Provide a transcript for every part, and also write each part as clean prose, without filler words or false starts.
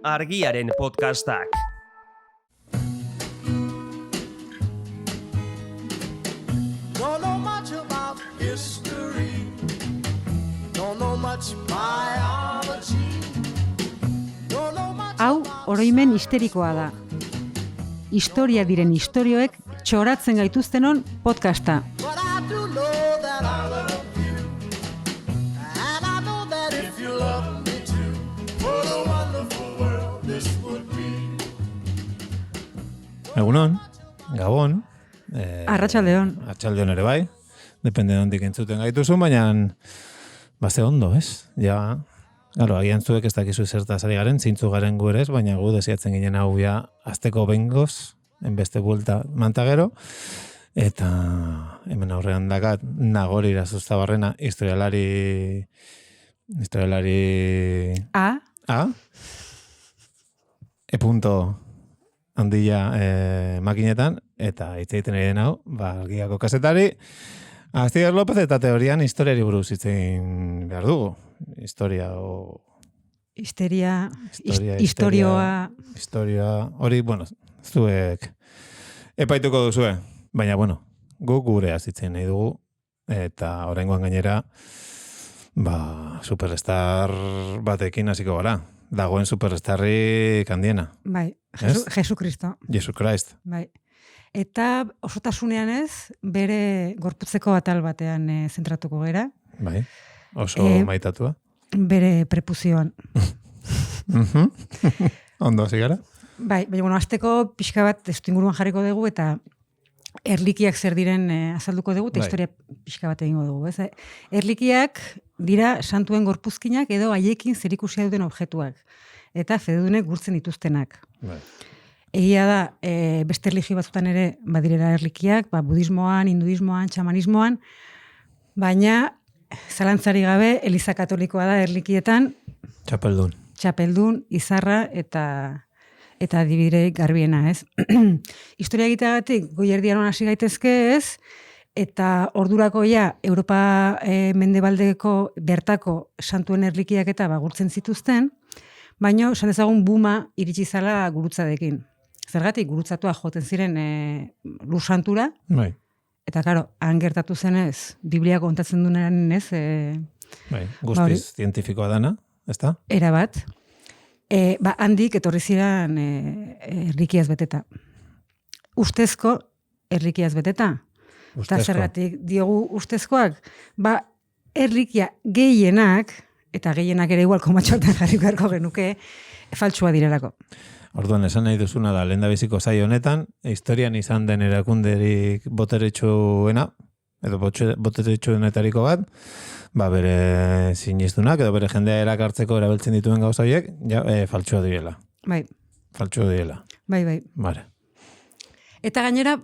Argiaren podcastak. Don't know much about history. Don't know much biology. Don't know much. Hau, oroimen histerikoa da. Historia diren istorioek txoratzen gaituztenon podcasta. But I do know that I love you. And I know that if you love me too, what a wonderful world this would be. Egunon, Gabon. Arratsaldeon. Arratsaldeon ere bai. Depende de ondik entzuten gaituzun, baina baze ondo, ez? Ja, claro, agian zuek ez dakizu zertaz ari garen, zintzu garen gu ere ez, baina gu desiatzen ginen hau ja azteko bengoz, enbeste buelta mantagero, eta hemen aurrean dakat Nagori Irazustabarrena, historialari A. E-punto handia makinetan, eta hitz egiten ari den hau, Argiako kazetari, Astigar López eta teorian historiari buruz hitz egin behar dugu. Historia, hori, bueno, zuek epaituko duzue, baina, bueno, guk gure azitzen nahi dugu, eta oraingoan gainera, superstar batekin hasiko gara. Dagoen superstarrik handiena. Bai, Jesukristo. Jesus Christ. Bai. Eta osotasunean ez, bere gorputzeko atal batean zentratuko gera. Bai, oso maitatua. Bere prepuzioan. Ondo hasi gara? Bai, baina, bueno, azteko pixka bat testu inguruan jarriko dugu, eta erlikiak zer diren azalduko dugu, eta historia pixka bat egingo dugu. Ez? Erlikiak dira santuen gorpuzkinak edo haiekin zerikusia duten objektuak. Eta fededunek gurtzen dituztenak. Bai. Egia da, beste erligio batzutan ere badirera erlikiak, budismoan, hinduismoan, txamanismoan, baina zalantzari gabe Eliza Katolikoa da erlikietan txapeldun, izarra eta adibide garbiena, ez? Historia egiteagatik goierdiaron hasi gaitezke, ez? Eta ordurako ja Europa mendebaldeko bertako santuen erlikiak eta gurtzen zituzten, baina esan dezagun buma iritsi zala gurutzadekin. Zergatik, gurutzatua joten ziren lursantura, bai. Eta, karo, han gertatu zenez, Biblia kontatzen duenaren ez... guztiz zientifikoa dana, ezta? Era bat. Handik etorri ziren erlikiaz beteta. Ustezko erlikiaz beteta. Eta zergatik diogu ustezkoak, erlikia gehienak, eta gehienak ere igual komatxotan jarri beharko genuke, faltsua direlako. Orduan, esan nahi duzuna da, lehendabiziko saio honetan, historian izan den erakunderik boteretsuena, edo boteretsuenetariko bat, bere sinistunak, edo bere jendea erakartzeko erabiltzen dituen gauza horiek, faltsua direla. Bai. Faltsua direla. Bai. Bare. Eta gainera,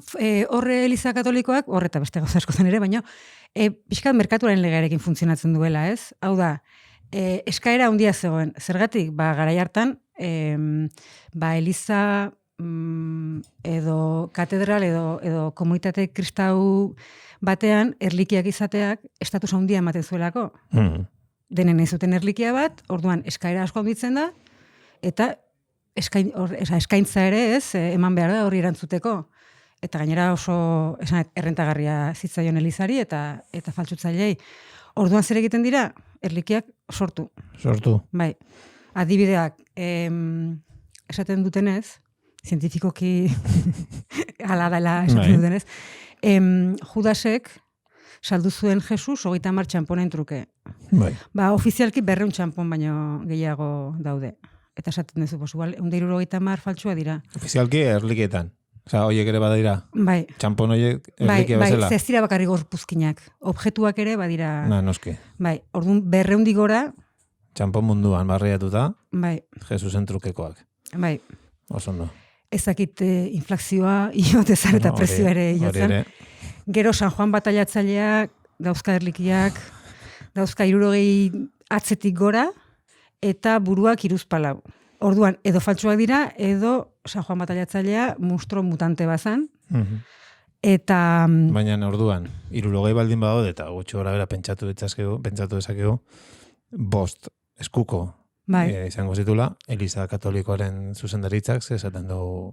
horre Eliza Katolikoak, horre eta beste gauza askotan ere, baina, pixkat merkatuaren legearekin funtzionatzen duela, ez? Hau da, eskaera handia zegoen. Zergatik, garai hartan, Eliza edo katedral edo komunitate kristau batean erlikiak izateak estatus handia ematen zuelako. Denen nahi zuten erlikia bat, orduan eskaera asko handitzen da, eta eskaintza ere ez, eman behar da horri erantzuteko. Eta gainera oso errentagarria zitzaion Elizari eta faltsutzailei. Orduan zer egiten dira? Erlikiak sortu. Bai. Adibideak, esaten dutenez, zientifikoki ala dela esaten dutenez, Judasek saldu zuen Jesus 30 txamponen truke. Bai. Ofizialki 200 txampon baino gehiago daude. Eta esaten duzu, igual, 170 faltsua dira. Ofizialki erlikietan. Osa, hoiek ere badira. Bai. Txampon hoiek erlikia bezala. Bai, zestira bakarri gorpuzkinak. Objektuak ere badira. Noski. Bai, orduan 200 gora. Txampon munduan barriatuta. Bai. Jesusen trukekoak. Bai. Osondo. Ezakit inflazioa, iotezan eta prezioa ere iotzen. Gero San Juan batailatzaileak, dauzka erlikiak, dauzka 60 atzetik gora, eta buruak hiruzpalau. Orduan, edo faltsuak dira, edo San Juan batailatzailea monstro mutante bazan. Eta... Baina orduan, 60 baldin badaude, eta gutxi gora bera pentsatu dezakegu, 5 eskuko Bai. Izango zitula, Eliza Katolikoaren zuzendaritzak esaten du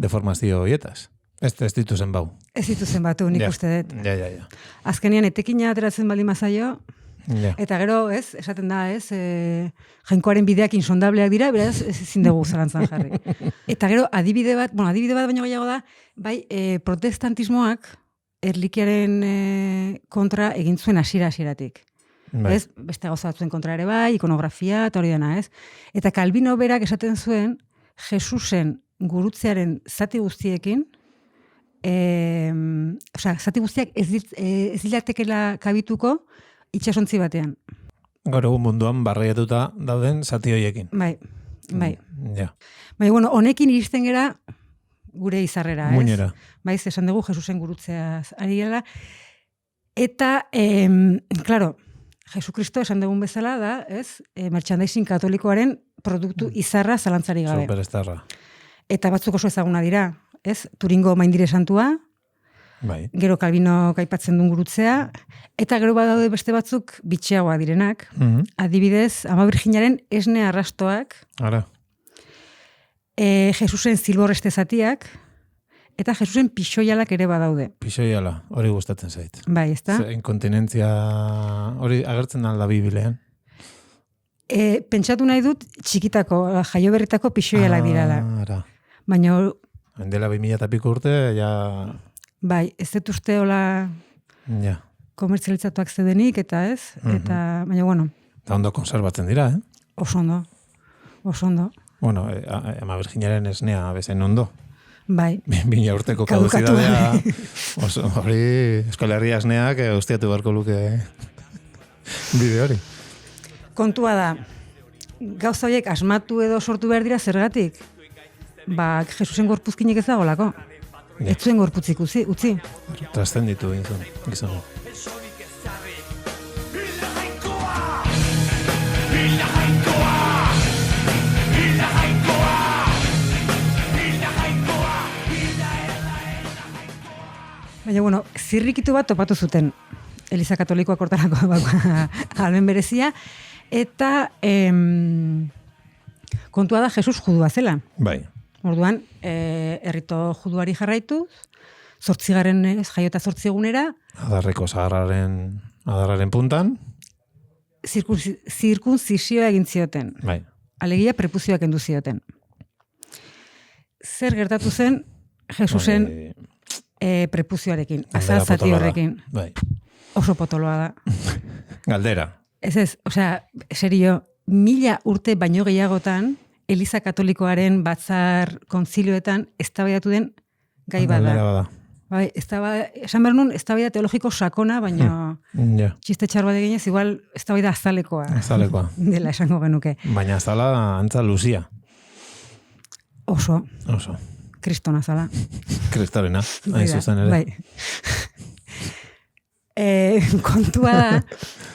deformazio horietaz. Ez dituzen bau. Ez dituzen batu, nik Ja. uste dut. Ja. Azkenean etekina ateratzen baldin mazaio, Ja. eta gero, ez, esaten da, ez, jainkoaren bideak insondableak dira, beraz, ezin dugu zalantzan jarri. Eta gero, adibide bat baino gehiago da, bai, protestantismoak erlikiaren kontra egin zuen hasieratik. Bai. Ez, beste gauza batzuen kontra ere bai, ikonografia, eta hori dena, ez? Eta Calvino berak esaten zuen, Jesusen gurutzearen zati guztiekin, zati guztiak ez dilatekela kabituko itxasontzi batean. Gaur egun munduan barreiatuta dauden zati horiekin. Bai. Ja. Bai, bueno, honekin iristen gera gure izarrera, ez? Muinera. Baiz, esan dugu Jesusen gurutzea ari gela. Eta, claro, Jesukristo esan dugun bezala da, ez? Merchandising katolikoaren produktu izarra zalantzari gabe. Superstarra. Eta batzuk oso ezaguna dira, ez? Turingo maindire santua, Bai. gero Calvino kaipatzen duen gurutzea, eta gero badaude beste batzuk bitxeagoa direnak. Adibidez, Ama Virginaren esne arrastoak, Ara. Jesusen zilborreste zatiak, eta Jesusen pixoialak ere badaude. Pixoiala, hori gustatzen zait. Bai, ezta? Inkontinentzia hori agertzen alda Biblian. Pentsatu nahi dut txikitako, jaioberritako pixoialak dirala. Ara. Baina, Dela 2000 eta piko urte, ja... bai, ez dut uste hola Ja. komertzialitzatuak zedenik, eta ez? Eta, baina, bueno, Eta ondo konserbatzen dira, oso ondo. Bueno, Ama Virginaren esnea bezain ondo. Bai, 2000 urteko Kadukatu kaduzidadea. Oso, hori Euskal Herria esneak ustiatu beharko luke bide hori. kontua da, gauza horiek asmatu edo sortu behar dira zergatik? Ba, Jesusen gorpuzkinik ez dagolako. Ja. Ez zuen gorputzik utzi. Trascenditu gizon. Baina, bueno, zirrikitu bat topatu zuten. Eliza Katolikoak hortarako almen berezia. Eta kontua da Jesus judua zela. Bai. Orduan, errito juduari jarraitu, 8. jaiota 8 egunera, Adarreko adarraren puntan. zirkunzisioa egin zioten. Bai. Alegia prepuzioak kendu zioten. Zer gertatu zen Jesusen prepuzioarekin, azal zati potoloa da. horrekin. Bai. Oso potoloa da. Galdera. Ez, osea, serio, 1000 urte baino gehiagotan, Eliza Katolikoaren batzar kontzilioetan eztabaidatu den gai Galdera bada. bada. Bai, esan behar nun, eztabaida teologiko sakona, baina Ja. txiste txar bat eginez, igual eztabaida azalekoa Azalekoa. dela esango genuke. Baina azala antza luzia. Oso, Oso. kristona zala. Kristorena, hain zuzen ere. Bai. Kontua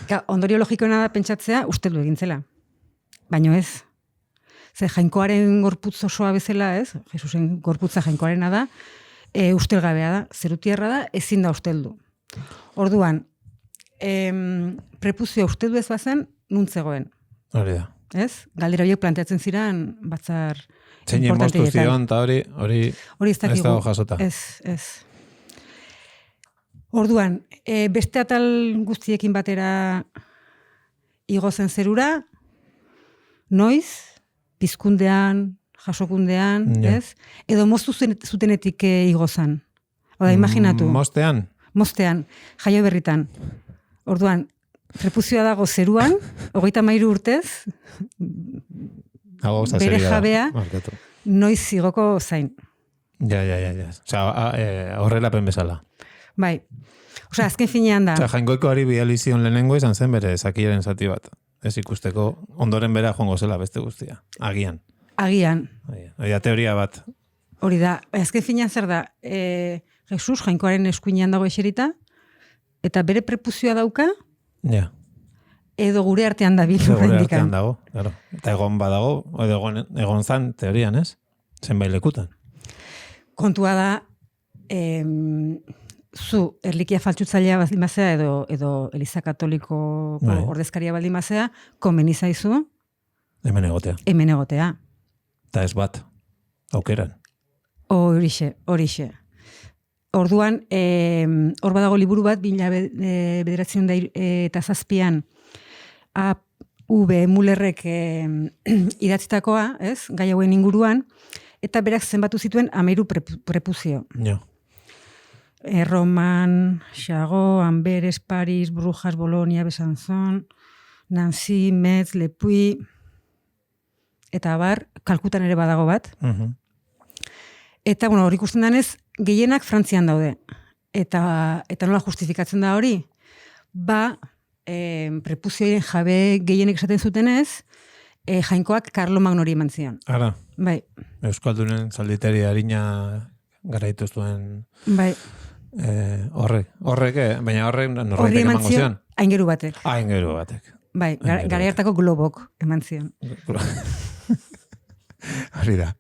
da, ondorio logikoena da pentsatzea usteldu egin zela. Baina ez. Ze jainkoaren gorputz osoa bezala, ez? Jesusen gorputza jainkoarena da, ustelgabea da, zerutierra da, ezin da usteldu. Orduan, prepuzioa usteldu ez bazen, nuntzegoen. Hori da. Ez? Galdera horiek planteatzen ziren batzar Zein importante moztu zion, eta hori hori ez dakigu. dago jasota. Ez. Orduan, beste atal guztiekin batera igo zen zerura, noiz, pizkundean, jasokundean, Ja. ez? Edo moztu zutenetik igo zen. Oda, imaginatu. Moztean, jaio berritan. Orduan, prepuzioa dago zeruan, 33 urtez, bere jabea, noiz igoko zain. Ja. Osea, horrelapen bezala. Bai. Osea, azken finean da. Osea, jainkoikoari bidalizion lehenengo izan zen bere zakiaren zati bat. Ez ikusteko, ondoren bera joango zela beste guztia. Agian. Hori da, teoria bat. Hori da. Azken finean zer da, Jesus jainkoaren eskuinean dago eserita, eta bere prepuzioa dauka, Ja. edo gure artean da bil. Gure artean dago, claro. Eta egon badago, edo egon zan teorian, ez? Zenbait lekutan. Kontua da, zu erlikia faltsutzailea baldin bazea edo Eliza Katoliko Bai. ordezkaria baldin bazea, komeni zaizu Hemen egotea. hemen egotea. Eta ez bat, aukeran. Horixe. Orduan, hor badago liburu bat, 1907 A.V. Mullerrek idatzitakoa, ez, gai hauen inguruan, eta berak zenbatu zituen 13 prepuzio. Jo. Roman, Chagot, Amberes, Paris, Brujas, Bolonia, Besanzon, Nancy, Metz, Le Puy, eta bar, Kalkutan ere badago bat. Eta, bueno, hori ikusten danez, gehienak Frantzian daude. Eta nola justifikatzen da hori? Prepuzioen jabe gehienek esaten zutenez, jainkoak Karlo Magnori eman zion. Ara, Bai, Euskaldunen zalditeri harina garaitu zuen bai. horrek, baina horrek Horri norbaitek eman emango zion, zion. aingeru batek. Aingeru batek. Bai, Aingeru gara hartako globok eman zion. Hori da.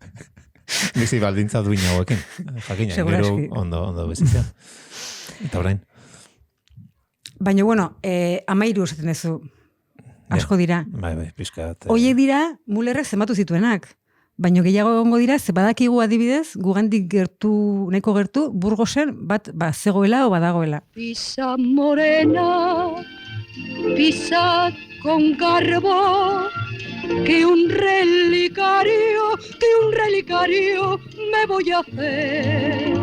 Bizi baldintza duin hauekin. Jakina, Segurazki. gero ondo bizitzea. Eta orain. Baina, bueno, 13 esaten duzu. Asko dira. Bai, pixkat. Hoiek dira, Mullerrek zenbatu zituenak. Baina gehiago egongo dira, ze badakigu adibidez, gugandik gertu, nahiko gertu, Burgosen bat zegoela o badagoela. Pisa morena, pisa con garbo, que un relicario me voy a hacer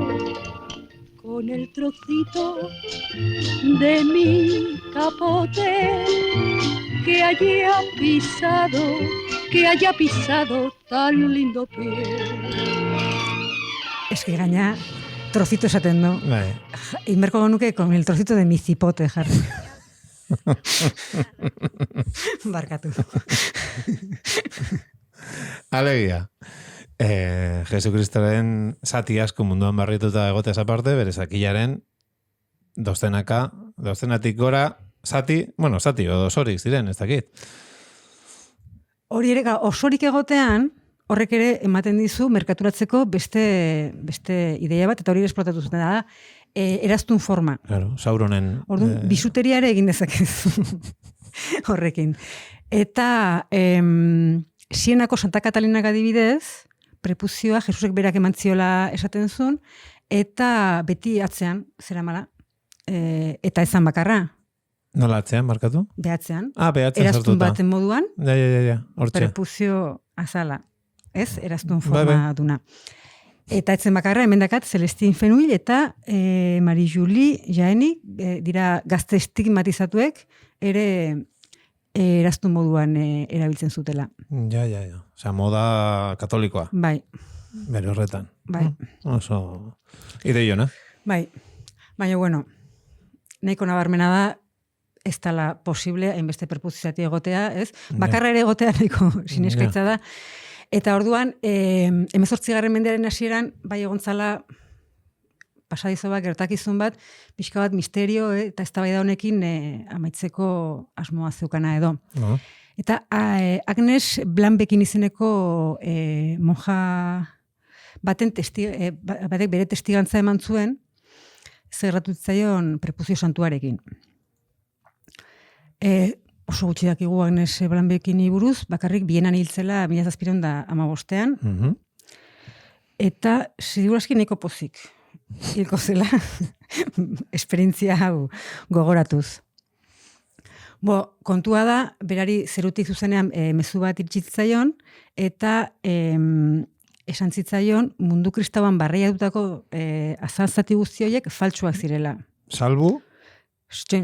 con el trocito de mi capote que haya pisado tan lindo pie. Es que gaina trocito esaten du. Bai. Inmerko nuke con el trocito de mi cipote jarri. Barkatu. Alegia. Jesucristoren zati asko munduan barrituta egoteaz aparte, bere zakilaren dozenatik gora zati o osorik ziren, ez dakit. Hori ere, osorik egotean, horrek ere ematen dizu merkaturatzeko beste ideia bat, eta hori esplotatu zuten da, eraztun forma. Claro, Sauronen... Orduan, bisuteria ere egin dezakezu horrekin. Eta Sienako Santa Katalinak adibidez, prepuzioa Jesusek berak emantziola esaten zuen, eta beti atzean, zeramala, eta ezan bakarra. Nola atzean, markatu? Behatzean. Behatzean Eraztun sartuta. baten moduan, Ja, hortxe. prepuzio azala. Ez? Eraztun Bai, forma duna. Eta etzen bakarra, emendakat, Celestine Fenouil eta Marie-Julie Jaeni, dira gazte estigmatizatuek, ere eraztun moduan erabiltzen zutela. Ja. Osea, moda katolikoa, Bai, bere horretan. bai. Oso ideiona. Bai, baina bueno, nahiko nabarmena da, ez dala posible, hainbeste perpuzizati egotea, ez? Bakarra ere egotea nahiko sineskaitza da. Eta orduan, 18. mendearen hasieran, bai egontzala pasadizo bat, gertakizun bat, pixka bat misterio eta eztabaida honekin amaitzeko asmoa zeukana edo. No. Eta Agnes Blanbekin izeneko monja batek bere testigantza eman zuen, zerratutzaion prepuzio santuarekin. Oso gutxi dakigu Agnes Blanbekini buruz, bakarrik Bienan hiltzela 1715. Eta segurazki nahiko pozik hilko zela esperientzia hau gogoratuz. Kontua da, berari zerutik zuzenean mezu bat irtsitzaion, eta esan zitzaion mundu kristauan barreiatutako azalzati guzti horiek faltsuak zirela. Salbu?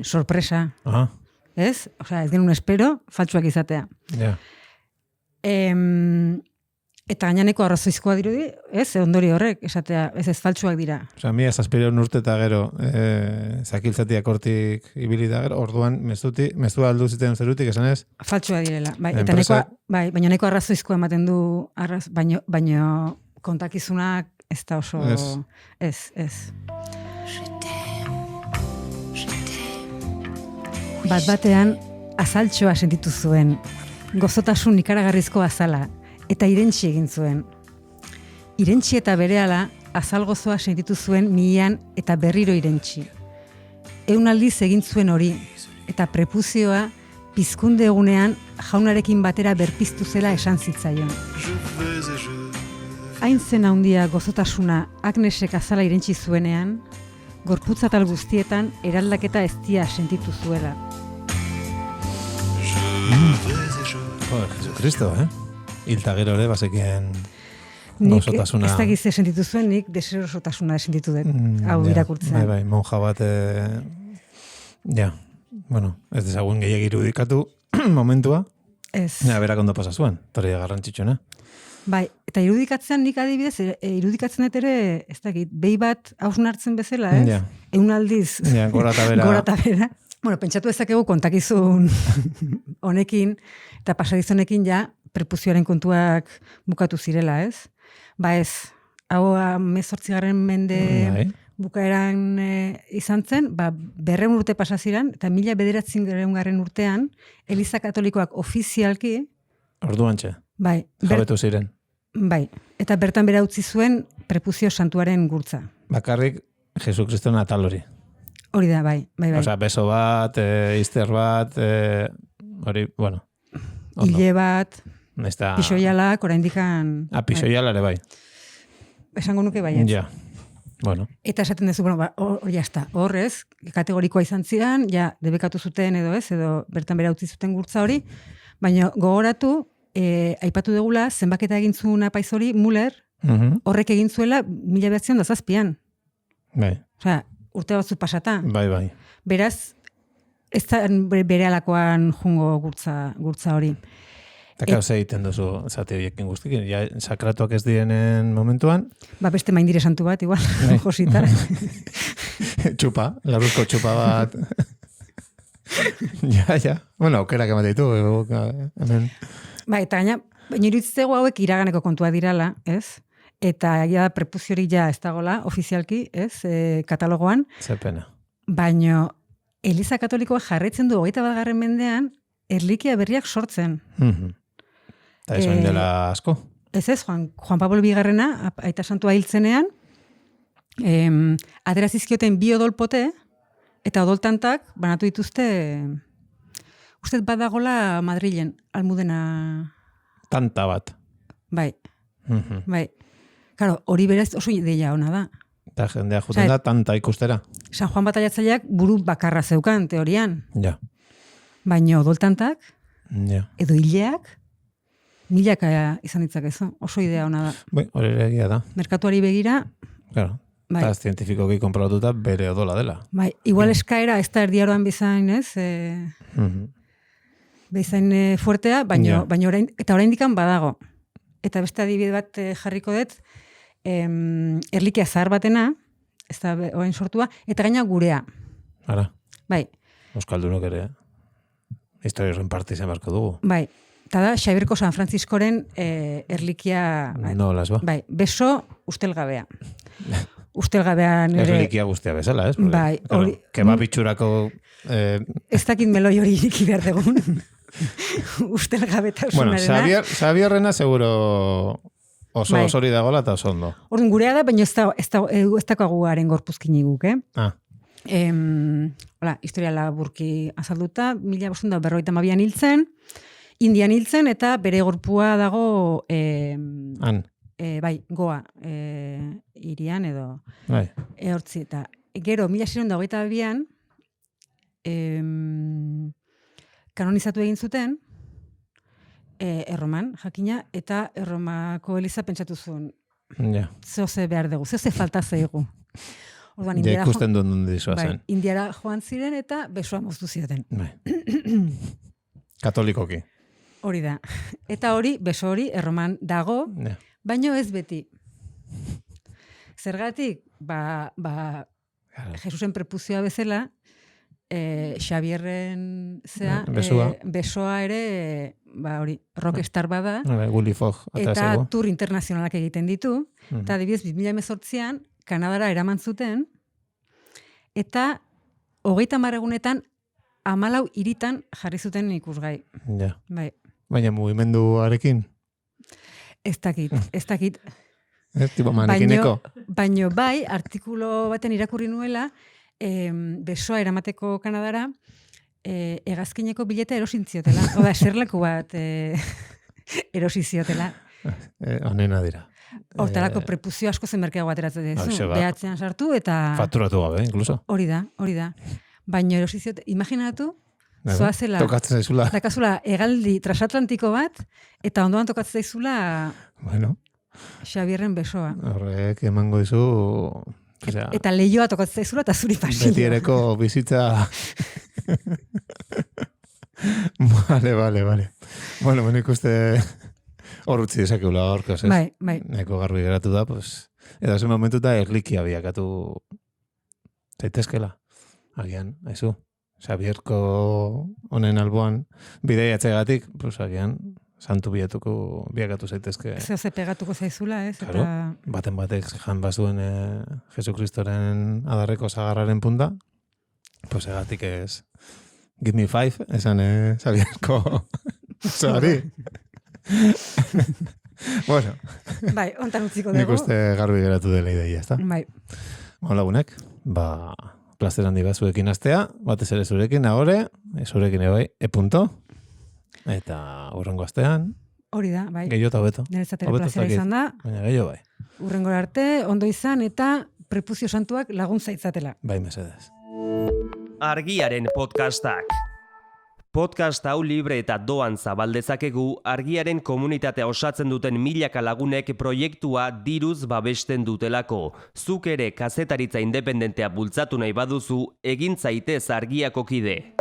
Sorpresa. Aha. Ez? Osea, ez genuen espero, faltsuak izatea. Ja. Eta gainaneko arrazoizkoa dirudi, ez? Ondori horrek, esatea, ez faltsuak dira. Osea, 1700 urte eta gero zakiltzatiak hortik ibili da gero, orduan mezu aldu ziten zerutik, esan ez? Faltsua direla. Bai, eta Enpresa... baina neko arrazoizkoa ematen du, baina kontakizunak ez da oso... Ez. Bat-batean azaltxoa sentitu zuen, gozotasun ikaragarrizko azala, eta irentsi egin zuen. Irentsi eta berehala azal gozoa sentitu zuen mihian eta berriro irentsi. 100 aldiz egin zuen hori, eta prepuzioa pizkunde egunean jaunarekin batera berpiztu zela esan zitzaion. Hain zen handia gozotasuna Agnesek azala irentzi zuenean, gorputzatal guztietan eraldaketa eztia sentitu zuela. Jesucristo, Hilta gero ere, bazekien Nik gozotasuna. ez dakiz sentitu zuen, nik deserosotasuna sentitu dut, hau Ja, irakurtzen. Bai, monja bat, ez dezagun gehiagik irudikatu momentua, Ez. berak ondo pasa zuen, hori da garrantzitsuena. Bai, eta irudikatzean nik adibidez, irudikatzen dut ere, ez dakit, behi bat hausnartzen bezala, ez? Ja. Eun aldiz, Ja, gora eta bera. gora eta bera. Bueno, pentsatu ezakegu kontakizun honekin, eta pasadizonekin ja, prepuzioaren kontuak bukatu zirela, ez? Ba ez, hau 18. mende Bai. bukaeran izan zen, 200 urte pasa ziren, eta 1900 urtean, Eliza Katolikoak ofizialki, Orduantxe, bai, jabetu ziren. bai, eta bertan bera utzi zuen prepuzio santuaren gurtza. Bakarrik Jesucristo natal hori. Hori da, bai. Osea, beso bat, izter bat, hori, bueno, ondo. Hile bat, Nesta... pixoialak, oraindikan... Pixoiala ere bai. Esango nuke baietz. Ja, bueno. Eta esaten duzu, bueno, hori jazta, horrez, kategorikoa izan zidan, ja, debekatu zuten edo ez, edo bertan bera utzi zuten gurtza hori, baina gogoratu, aipatu degula, zenbaketa egin zuen apaiz hori, Müller, horrek egin zuela 1907an. Bai, Osea, urte batzu pasata. bai. Beraz, ez da bere alakoan jungo gurtza hori. Eta kauz egiten duzu zati horiekin guztikin. Ja, sakratuak ez direnen momentuan, Beste maindire santu bat, igual, Bai. josita. txupa, larruzko txupa bat. Ja. Bueno, aukerak emate ditu, hemen. Eta gaina, baina iruditzegu hauek iraganeko kontua dirala, ez? Eta ja prepuziorik ja ez dagola, ofizialki, ez? Katalogoan. Ze pena. Baina Eliza Katolikoa jarraitzen du 21. mendean erlikia berriak sortzen. Eta ez oin dela asko. Ez, Juan Pablo Bigarrena, aita santua hiltzenean, aterazizkioten 2 odolpote, eta odoltantak banatu dituzte, uste badagola Madrilen, Almudena... Tanta bat. Bai. Claro, hori berez oso ideia ona da. Eta jendea juten da, tanta ikustera. San Juan Bataiatzaileak buru bakarra zeukan, teorian. Ja. Baina odoltantak, Ja. edo hileak, milaka izan ditzakezu. Oso idea ona da. Bai, hori ere egia da. Merkatuari begira, Claro. bai. Eta zientifikoki konprobatuta bere odola dela. Bai, igual eskaera ez da erdiaroan bizain, ez? Bezain fuertea, baina oraindikan badago. Eta beste adibide bat jarriko dut, erlikia zahar batena, ez da orain sortua, eta gaina gurea. Ara, Bai, Euskaldunok ere, historia horren parte izan barko dugu. bai. Eta da, Xabierko San Frantziskoren erlikia... No, las ba. Bai, beso ustelgabea. Ustelgabean ere... Erlikia guztia bezala, ez? Porque, Bai, claro, hori... kebab itxurako... Ez dakit meloi hori iriki behar dugun. Bueno, Ustelgabetasunarena. Xabierrena seguro oso Bai. hori dagoela eta oso ondo. Orduan gurea da, baina ez dakagu haren gorpuzkini guk, Ah, Hola, historia laburki azalduta, 1552an hiltzen, Indian hiltzen, eta bere gorpua dago, han, bai, Goa, irian edo, bai. hortzi, eta gero, 1622an, kanonizatu egin zuten, Erroman, jakina, eta Erromako Eliza pentsatu zuen, Ja, ze behar dugu, ze falta zaigu. Orduan, ja Indiara ikusten duen duen dizua bai, zen. Indiara joan ziren eta besoa moztu zioten. Bai. Katolikoki. Hori da. Eta hori, beso hori, Erroman dago, Ja. baino ez beti. Zergatik, Claro. Jesusen prepuzioa bezala, Xabierren zea, Besoa. besoa ere, hori, rockstar bada, Gulli Fog. eta tour internazionalak egiten ditu, Mhm. eta adibidez, 2018an, Kanadara eraman zuten, eta 30 egunetan 14 hiritan jarri zuten ikusgai. Ja. Bai, Baina mugimenduarekin, ez dakit. tipo manekineko. Baino bai, artikulo baten irakurri nuela, besoa eramateko Kanadara, hegazkineko bileta erosin ziotela. Oda, eserleku bat erosi ziotela. Honena dira. Hortarako prepuzio asko zen merkeago ateratzen Hoxe dezu. ba. Behatzean sartu eta... Fakturatu gabe, incluso. Hori da. Baina erosi ziote, imaginatu, zoazela, Tokatzen zaizula. dakazula hegaldi transatlantiko bat, eta ondoan tokatzen zaizula Bueno, Xabierren besoa. horrek emango dizu... Osea, Eta lehioa tokatzen zaizula eta zuri pasilloa. betiereko bizitza... Vale. Bueno, ikuste hor utzi dezakeula gaurkoz, ez? Bai. Neko garbi geratu da, pues... Edo zen momentuta erlikia biakatu zaitezkela. Agian, haizu. Xabierko honen alboan bideiatzegatik, pues agian, santu biakatu zaitezke. Ze pegatuko zaizula, ez? Claro, Eta baten batek jan bazuen Jesukristoren adarreko zagarraren punta, pues egatik ez give me 5, esan Xabierko zari. Bueno, bai, ontan utziko nik dugu. uste garbi geratu dela ideia, ezta? Bai. Bueno, lagunek, plazer handi bat zuekin astea, batez ere zurekin, ahore, zurekin ebai, punto. Eta urrengo astean, Hori da, bai. gehiago eta hobeto. Niretzat ere Hobeto ez plazera dakit, izan da. baina gehiago bai. Urrengora arte, ondo izan eta prepuzio santuak laguntza itzatela. Bai, mesedez. Argiaren podcastak. Podcast hau libre eta doan zabaldezakegu Argiaren komunitatea osatzen duten milaka lagunek proiektua diruz babesten dutelako. Zuk ere kazetaritza independentea bultzatu nahi baduzu, egin zaitez Argiako kide.